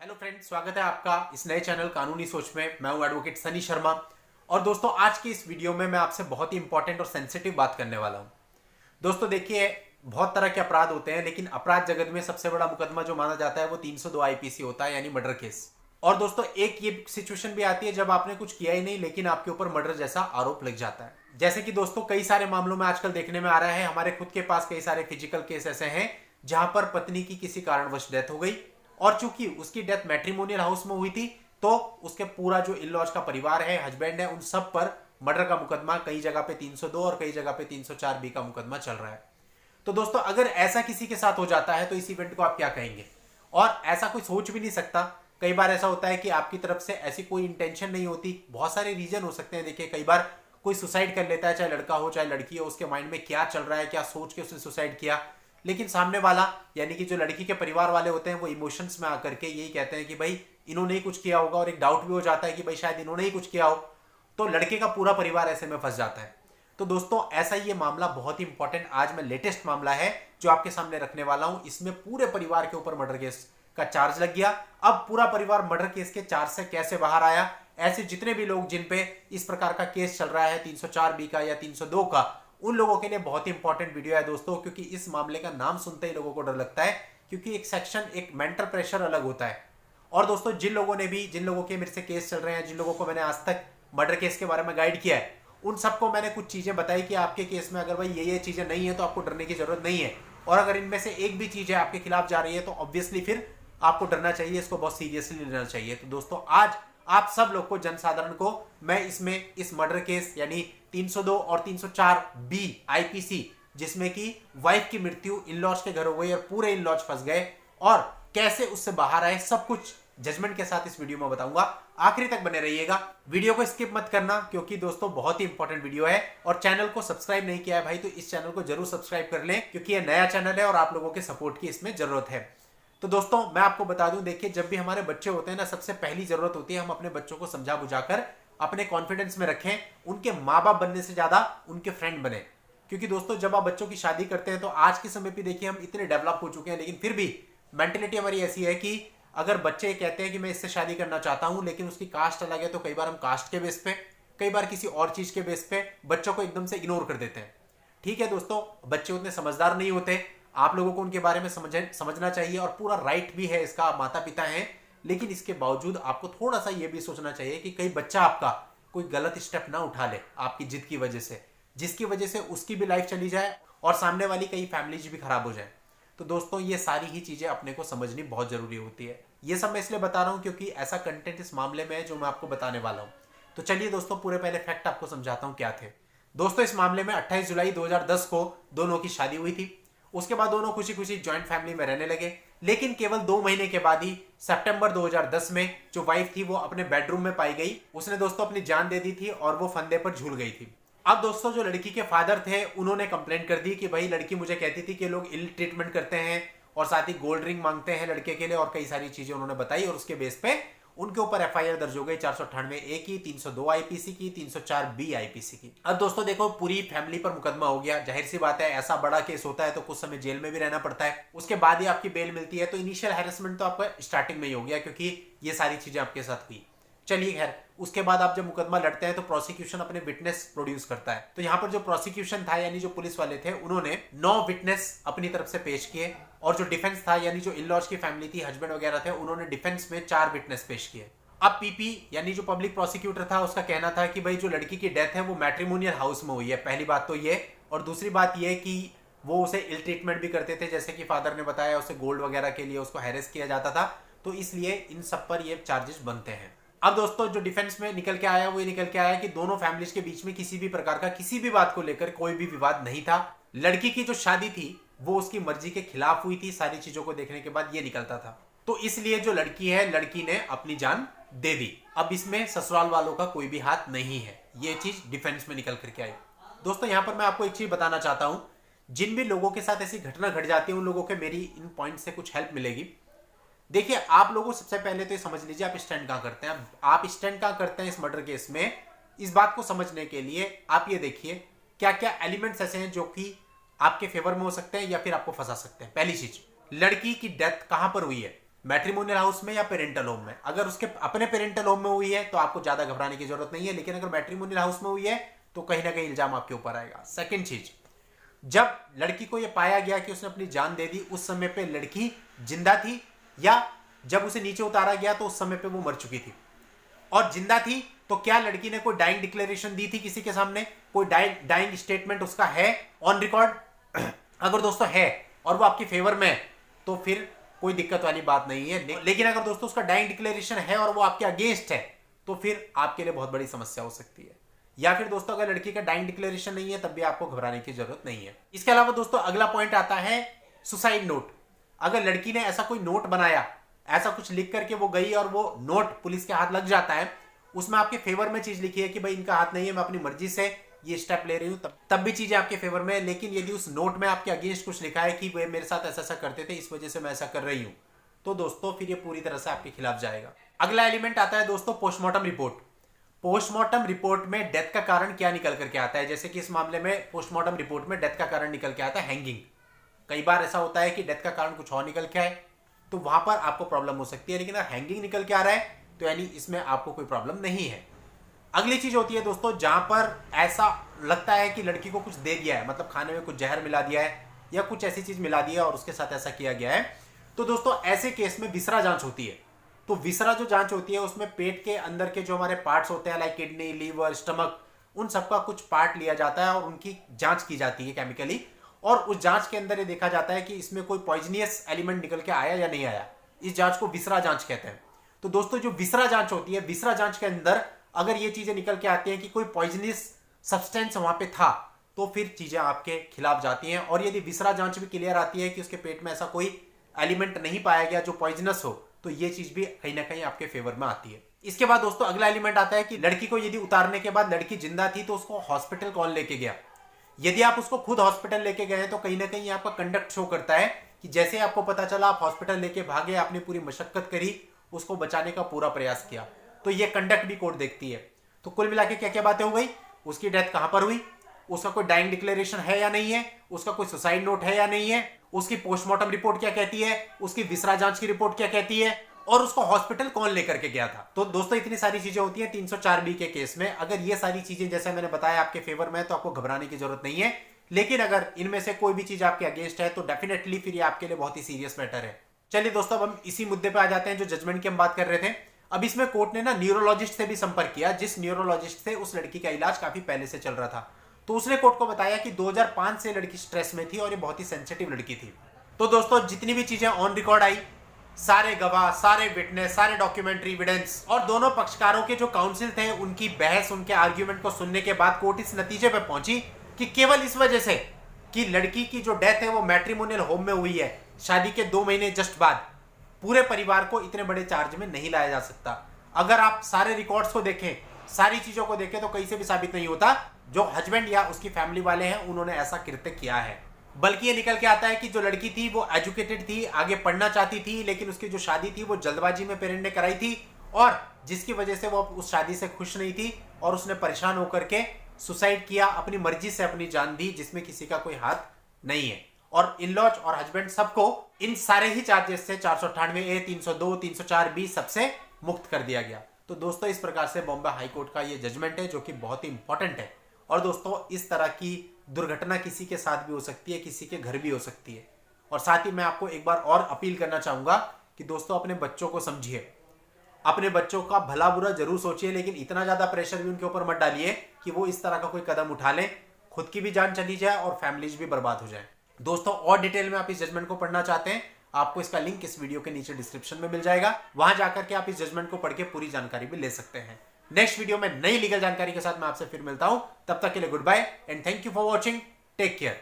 Hello friends, स्वागत है आपका इस नए चैनल कानूनी सोच में। मैं हूं एडवोकेट सनी शर्मा। और दोस्तों, आज की इस वीडियो में मैं आपसे बहुत ही इंपॉर्टेंट और सेंसिटिव बात करने वाला हूं। दोस्तों देखिए, बहुत तरह के अपराध होते हैं, लेकिन अपराध जगत में सबसे बड़ा मुकदमा जो माना जाता है वो 302 आईपीसी होता है, यानी मर्डर केस। और दोस्तों, एक ये सिचुएशन भी आती है जब आपने कुछ किया ही नहीं, लेकिन आपके ऊपर मर्डर जैसा आरोप लग जाता है। जैसे कि दोस्तों, कई सारे मामलों में आजकल देखने में आ रहा है, हमारे खुद के पास कई सारे फिजिकल केस ऐसे हैं जहां पर पत्नी की किसी कारणवश डेथ हो गई, और चूंकि उसकी डेथ मैट्रिमोनियल हाउस में हुई थी, तो उसके पूरा जो इन लॉज का परिवार है, हस्बैंड है, उन सब पर मर्डर का मुकदमा कई जगह पे 302 और कई जगह पे 304 बी का मुकदमा चल रहा है। तो दोस्तों, अगर ऐसा किसी के साथ हो जाता है तो इस इवेंट को आप क्या कहेंगे? और ऐसा कोई सोच भी नहीं सकता। कई बार ऐसा होता है कि आपकी तरफ से ऐसी कोई इंटेंशन नहीं होती, बहुत सारे रीजन हो सकते हैं। देखिए, कई बार कोई सुसाइड कर लेता है, चाहे लड़का हो चाहे लड़की हो, उसके माइंड में क्या चल रहा है, क्या सोच के उसने सुसाइड किया, लेकिन सामने वाला यानी कि जो लड़की के परिवार वाले होते हैं वो इमोशंस में आकर के यही कहते हैं कि भाई इन्होंने ही कुछ किया होगा, और एक डाउट भी हो जाता है कि भाई शायद इन्होंने ही कुछ किया हो, तो लड़के का पूरा परिवार ऐसे में फंस जाता है। तो दोस्तों, ऐसा ही ये मामला बहुत ही इंपॉर्टेंट आज मैं लेटेस्ट मामला है जो आपके सामने रखने वाला हूं। इसमें पूरे परिवार के ऊपर मर्डर केस का चार्ज लग गया। अब पूरा परिवार मर्डर केस के चार्ज से कैसे बाहर आया, ऐसे जितने भी लोग जिन पे इस प्रकार का केस चल रहा है 304 बी का या 302 का, उन लोगों के लिए बहुत ही इंपॉर्टेंट वीडियो है दोस्तों। क्योंकि इस मामले का नाम सुनते ही लोगों को डर लगता है, क्योंकि एक सेक्शन, एक मेंटल प्रेशर अलग होता है। और दोस्तों, जिन लोगों के मेरे से केस चल रहे हैं, जिन लोगों को मैंने आज तक मर्डर केस के बारे में गाइड किया है, उन सबको मैंने कुछ चीजें बताई कि आपके केस में अगर भाई ये चीजें नहीं है तो आपको डरने की जरूरत नहीं है, और अगर इनमें से एक भी चीज है आपके खिलाफ जा रही है तो ऑब्वियसली फिर आपको डरना चाहिए, इसको बहुत सीरियसली लेना चाहिए। तो दोस्तों, आज आप सब लोग को, जनसाधारण को, मैं इसमें इस मर्डर केस यानी 302 और 304 बी आईपीसी, जिसमें कि वाइफ की मृत्यु इन लॉज के घर हो गई और पूरे इन लॉज फंस गए, और कैसे उससे बाहर आए, सब कुछ जजमेंट के साथ इस वीडियो में बताऊंगा। आखिरी तक बने रहिएगा, वीडियो को स्किप मत करना, क्योंकि दोस्तों बहुत ही इंपॉर्टेंट वीडियो है। और चैनल को सब्सक्राइब नहीं किया है भाई, तो इस चैनल को जरूर सब्सक्राइब कर लें, क्योंकि ये नया चैनल है और आप लोगों के सपोर्ट की इसमें जरूरत है। तो दोस्तों, मैं आपको बता दूं, देखिए, जब भी हमारे बच्चे होते हैं ना, सबसे पहली जरूरत होती है हम अपने बच्चों को समझा बुझाकर अपने कॉन्फिडेंस में रखें, उनके माँ बाप बनने से ज्यादा उनके फ्रेंड बने। क्योंकि दोस्तों, जब आप बच्चों की शादी करते हैं तो आज के समय पे देखिए हम इतने डेवलप हो चुके हैं, लेकिन फिर भी मेंटेलिटी हमारी ऐसी है कि अगर बच्चे कहते हैं कि मैं इससे शादी करना चाहता हूं, लेकिन उसकी कास्ट अलग है, तो कई बार हम कास्ट के बेस पे, कई बार किसी और चीज के बेस पे बच्चों को एकदम से इग्नोर कर देते हैं। ठीक है दोस्तों, बच्चे उतने समझदार नहीं होते, आप लोगों को उनके बारे में समझना चाहिए, और पूरा राइट भी है इसका, आप माता पिता हैं। लेकिन इसके बावजूद आपको थोड़ा सा यह भी सोचना चाहिए कि कहीं बच्चा आपका कोई गलत स्टेप ना उठा ले आपकी जिद की वजह से, जिसकी वजह से उसकी भी लाइफ चली जाए और सामने वाली कई फैमिलीज भी खराब हो जाए। तो दोस्तों, ये सारी ही चीजें अपने को समझनी बहुत जरूरी होती है। ये सब मैं इसलिए बता रहा हूं क्योंकि ऐसा कंटेंट इस मामले में है जो मैं आपको बताने वाला हूं। तो चलिए दोस्तों, पूरे पहले फैक्ट आपको समझाता हूं क्या थे। दोस्तों, इस मामले में 28 जुलाई 2010 को दोनों की शादी हुई थी। उसके बाद दोनों खुशी खुशी ज्वाइंट फैमिली में रहने लगे, लेकिन केवल 2 महीने के बाद ही सितंबर 2010 में जो वाइफ थी वो अपने बेडरूम में पाई गई। उसने दोस्तों अपनी जान दे दी थी और वो फंदे पर झूल गई थी। अब दोस्तों, जो लड़की के फादर थे उन्होंने कंप्लेंट कर दी कि भाई लड़की मुझे कहती थी कि लोग इल ट्रीटमेंट करते हैं और साथ ही गोल्ड रिंग मांगते हैं लड़के के लिए, और कई सारी चीजें उन्होंने बताई, और उसके बेस पे उनके ऊपर एफआईआर दर्ज हो गई 498 ए की, 302 आईपीसी की, 304 बी आईपीसी की। अब दोस्तों देखो, पूरी फैमिली पर मुकदमा हो गया। जाहिर सी बात है, ऐसा बड़ा केस होता है तो कुछ समय जेल में भी रहना पड़ता है, उसके बाद ही आपकी बेल मिलती है। तो इनिशियल हैरेसमेंट तो आपका स्टार्टिंग में ही हो गया, क्योंकि ये सारी चीजें आपके साथ हुई। चलिए खैर, उसके बाद आप जब मुकदमा लड़ते हैं तो प्रोसिक्यूशन अपने विटनेस प्रोड्यूस करता है। तो यहाँ पर जो प्रोसिक्यूशन था यानी जो पुलिस वाले थे, उन्होंने 9 विटनेस अपनी तरफ से पेश किए, और जो डिफेंस था यानी जो इन लॉज की फैमिली थी, हस्बैंड वगैरह थे, उन्होंने डिफेंस में 4 विटनेस पेश किए। अब पीपी यानी जो पब्लिक प्रोसिक्यूटर था, उसका कहना था कि भाई जो लड़की की डेथ है वो मैट्रिमोनियल हाउस में हुई है। पहली बात तो ये, और दूसरी बात ये कि वो उसे इल ट्रीटमेंट भी करते थे, जैसे कि फादर ने बताया, उसे गोल्ड वगैरह के लिए उसको हैरेस किया जाता था। तो इसलिए इन सब पर ये चार्जेस बनते हैं। अब दोस्तों, जो डिफेंस में निकल के आया वो ये निकल के आया कि दोनों फैमिलीज के बीच में किसी भी प्रकार का किसी भी बात को लेकर कोई भी विवाद नहीं था। लड़की की जो शादी थी वो उसकी मर्जी के खिलाफ हुई थी, सारी चीजों को देखने के बाद ये निकलता था। तो इसलिए जो लड़की है, लड़की ने अपनी जान दे दी। अब इसमें ससुराल वालों का कोई भी हाथ नहीं है, ये चीज डिफेंस में निकल करके आई। दोस्तों, यहां पर मैं आपको एक चीज बताना चाहता हूं, जिन भी लोगों के साथ ऐसी घटना घट जाती है उन लोगों के मेरी इन पॉइंट से कुछ हेल्प मिलेगी। देखिए, आप लोगों सबसे पहले तो ये समझ लीजिए आप स्टैंड कहां करते हैं। आप स्टैंड कहां करते हैं इस मर्डर केस में, इस बात को समझने के लिए आप ये देखिए क्या क्या एलिमेंट्स ऐसे हैं जो कि आपके फेवर में हो सकते हैं या फिर आपको फंसा सकते हैं। पहली चीज, लड़की की डेथ कहां पर हुई है। मैट्रिमोनियल हाउस में या पेरेंटल होम में। अगर उसके अपने पेरेंटल होम में हुई है तो आपको ज्यादा घबराने की जरूरत नहीं है, लेकिन अगर मैट्रिमोनियल हाउस में हुई है तो कहीं ना कहीं इल्जाम आपके ऊपर आएगा। सेकंड चीज, जब लड़की को यह पाया गया कि उसने अपनी जान दे दी, उस समय पे लड़की जिंदा थी, या जब उसे नीचे उतारा गया तो उस समय पे वो मर चुकी थी? और जिंदा थी तो क्या लड़की ने कोई डाइंग डिक्लेरेशन दी थी किसी के सामने? कोई डाइंग स्टेटमेंट उसका है ऑन रिकॉर्ड? अगर दोस्तों है और वो आपके फेवर में है तो फिर कोई दिक्कत वाली बात नहीं है। लेकिन अगर दोस्तों उसका डाइंग डिक्लेरेशन है और वो आपके अगेंस्ट है तो फिर आपके लिए बहुत बड़ी समस्या हो सकती है। या फिर दोस्तों अगर लड़की का डाइंग डिक्लेरेशन नहीं है तब भी आपको घबराने की जरूरत नहीं है। इसके अलावा दोस्तों अगला पॉइंट आता है सुसाइड नोट। अगर लड़की ने ऐसा कोई नोट बनाया, ऐसा कुछ लिख करके वो गई और वो नोट पुलिस के हाथ लग जाता है, उसमें आपके फेवर में चीज लिखी है कि भाई इनका हाथ नहीं है, मैं अपनी मर्जी से ये स्टेप ले रही हूं, तब भी चीजें आपके फेवर में है। लेकिन यदि उस नोट में आपके अगेंस्ट कुछ लिखा है कि वे मेरे साथ ऐसा ऐसा करते थे, इस वजह से मैं ऐसा कर रही हूं, तो दोस्तों फिर ये पूरी तरह से आपके खिलाफ जाएगा। अगला एलिमेंट आता है दोस्तों पोस्टमार्टम रिपोर्ट। पोस्टमार्टम रिपोर्ट में डेथ का कारण क्या निकल करके आता है? जैसे कि इस मामले में पोस्टमार्टम रिपोर्ट में डेथ का कारण निकल के आता है हैंगिंग। कई बार ऐसा होता है कि डेथ का कारण कुछ और निकल के आए तो वहां पर आपको प्रॉब्लम हो सकती है, लेकिन अगर हैंगिंग निकल के आ रहा है तो यानी इसमें आपको कोई प्रॉब्लम नहीं है। अगली चीज होती है दोस्तों जहां पर ऐसा लगता है कि लड़की को कुछ दे दिया है, मतलब खाने में कुछ जहर मिला दिया है या कुछ ऐसी चीज मिला दी है और उसके साथ ऐसा किया गया है, तो दोस्तों ऐसे केस में विसरा जांच होती है। तो विसरा जो जांच होती है उसमें पेट के अंदर के जो हमारे पार्ट्स होते हैं लाइक किडनी, लीवर, स्टमक, उन सबका कुछ पार्ट लिया जाता है और उनकी जांच की जाती है केमिकली, और उस जांच के अंदर ये देखा जाता है कि इसमें कोई पॉइजनियस एलिमेंट निकल के आया या नहीं आया। इस जांच को विसरा जांच कहते हैं। तो दोस्तों जो विसरा जांच होती है, विसरा जांच के अंदर अगर ये चीजें निकल के आती हैं कि कोई पॉइजनियस सब्सटेंस वहां पे था तो फिर चीजें आपके खिलाफ जाती हैं। और यदि विसरा जांच भी क्लियर आती है कि उसके पेट में ऐसा कोई एलिमेंट नहीं पाया गया जो पॉइजनस हो, तो ये चीज भी कहीं ना कहीं आपके फेवर में आती है। इसके बाद दोस्तों अगला एलिमेंट आता है कि लड़की को यदि उतारने के बाद लड़की जिंदा थी तो उसको हॉस्पिटल कौन लेके गया? यदि आप उसको खुद हॉस्पिटल लेके गए तो कहीं ना कहीं आपका कंडक्ट शो करता है कि जैसे आपको पता चला आप हॉस्पिटल लेके भागे, आपने पूरी मशक्कत करी, उसको बचाने का पूरा प्रयास किया, तो ये कंडक्ट भी कोर्ट देखती है। तो कुल मिला के क्या क्या बातें हो गई? उसकी डेथ कहां पर हुई, उसका कोई डाइंग डिक्लेरेशन है या नहीं है, उसका कोई सुसाइड नोट है या नहीं है, उसकी पोस्टमार्टम रिपोर्ट क्या कहती है, उसकी विसरा जांच की रिपोर्ट क्या कहती है, और उसको हॉस्पिटल कौन लेकर के गया था। तो दोस्तों इतनी सारी चीजें होती हैं 304B के केस में। अगर ये सारी चीजें जैसे मैंने बताया आपके फेवर में है तो आपको घबराने की जरूरत नहीं है, लेकिन अगर इनमें से कोई भी चीज आपके अगेंस्ट है तो डेफिनेटली फिर ये आपके लिए बहुत ही सीरियस मैटर है। चलिए दोस्तों अब हम इसी मुद्दे पे आ जाते हैं जो जजमेंट की हम बात कर रहे थे। अब इसमें कोर्ट ने ना न्यूरोलॉजिस्ट से भी संपर्क किया, जिस न्यूरोलॉजिस्ट से उस लड़की का इलाज काफी पहले से चल रहा था। तो उसने कोर्ट को बताया कि 2005 से लड़की स्ट्रेस में थी और ये बहुत ही सेंसिटिव लड़की थी। तो दोस्तों जितनी भी चीजें ऑन रिकॉर्ड आई, सारे गवाह, सारे विटनेस, सारे डॉक्यूमेंट्री एविडेंस और दोनों पक्षकारों के जो काउंसिल थे उनकी बहस, उनके आर्ग्यूमेंट को सुनने के बाद कोर्ट इस नतीजे पर पहुंची कि केवल इस वजह से कि लड़की की जो डेथ है वो मैट्रिमोनियल होम में हुई है, शादी के 2 महीने जस्ट बाद, पूरे परिवार को इतने बड़े चार्ज में नहीं लाया जा सकता। अगर आप सारे रिकॉर्ड्स को देखें, सारी चीजों को देखें तो कहीं से भी साबित नहीं होता जो हस्बैंड या उसकी फैमिली वाले हैं उन्होंने ऐसा कृत्य किया है। बल्कि ये निकल के आता है कि जो लड़की थी वो एजुकेटेड थी, आगे पढ़ना चाहती थी, लेकिन उसकी जो शादी थी वो जल्दबाजी में पेरेंट ने कराई थी और जिसकी वजह से वो उस शादी से खुश नहीं थी और उसने परेशान होकर के सुसाइड किया, अपनी मर्जी से अपनी जान दी, जिसमें किसी का कोई हाथ नहीं है। और इन-लॉज और हस्बैंड सबको इन सारे ही चार्जेस से 498A, 302, 304B सबसे मुक्त कर दिया गया। तो दोस्तों इस प्रकार से बॉम्बे हाई कोर्ट का ये जजमेंट है जो कि बहुत ही इंपॉर्टेंट है। और दोस्तों इस तरह की दुर्घटना किसी के साथ भी हो सकती है, किसी के घर भी हो सकती है। और साथ ही मैं आपको एक बार और अपील करना चाहूंगा कि दोस्तों अपने बच्चों को समझिए, अपने बच्चों का भला बुरा जरूर सोचिए, लेकिन इतना ज्यादा प्रेशर भी उनके ऊपर मत डालिए कि वो इस तरह का कोई कदम उठा लें, खुद की भी जान चली जाए और फैमिलीज भी बर्बाद हो जाए। दोस्तों और डिटेल में आप इस जजमेंट को पढ़ना चाहते हैं, आपको इसका लिंक इस वीडियो के नीचे डिस्क्रिप्शन में मिल जाएगा, वहां जाकर के आप इस जजमेंट को पढ़ के पूरी जानकारी भी ले सकते हैं। नेक्स्ट वीडियो में नई लीगल जानकारी के साथ मैं आपसे फिर मिलता हूं, तब तक के लिए goodbye and thank you for watching, take care.